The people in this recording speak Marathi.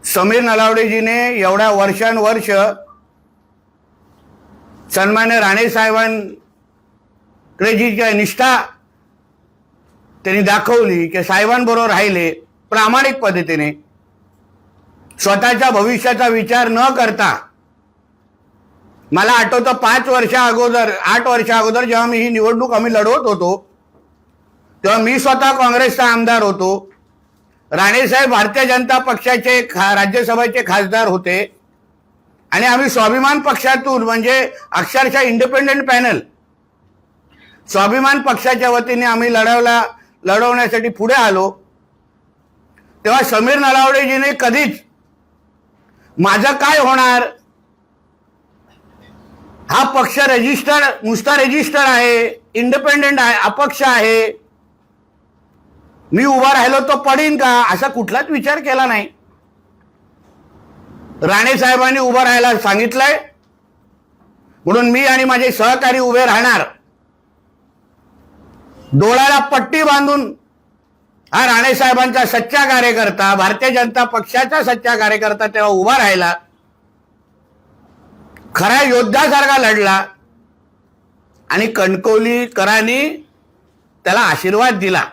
समीर नलावडेजीने एवढ्या वर्षानुवर्ष सन्मान्य राणे साहेबांकडे जी निष्ठा त्यांनी दाखवली की साहेबांबरोबर राहिले प्रामाणिक पद्धतीने, स्वतःच्या भविष्याचा विचार न करता. मला आठवतं 8 वर्षा अगोदर जेव्हा मी ही निवडणूक आम्ही लढवत होतो तेव्हा मी स्वतः काँग्रेसचा आमदार होतो. राणेसाहेब भारतीय जनता पक्षाचे राज्यसभेचे खासदार होते आणि आम्ही स्वाभिमान पक्षातून म्हणजे अक्षरशः इंडिपेंडेंट पॅनल स्वाभिमान पक्षाच्या वतीने आम्ही लढवण्यासाठी पुढे आलो. तेव्हा समीर नलावडेजीने कधीच माझं काय होणार, हा पक्ष नुसता रजिस्टर आहे, इंडिपेंडेंट आहे, अपक्ष आहे, मी उभा राहिलो तो पडीन का, असा कुठलाच विचार केला नाही. राणे साहेबांनी उभं राहायला सांगितलंय म्हणून मी आणि माझे सहकारी उभे राहणार. डोळ्याला पट्टी बांधून हा राणे साहेबांचा सच्चा कार्यकर्ता, भारतीय जनता पक्षाचा सच्चा कार्यकर्ता तेव्हा उभा राहिला, खऱ्या योद्ध्यासारखा लढला आणि कणकवलीकरांनी त्याला आशीर्वाद दिला.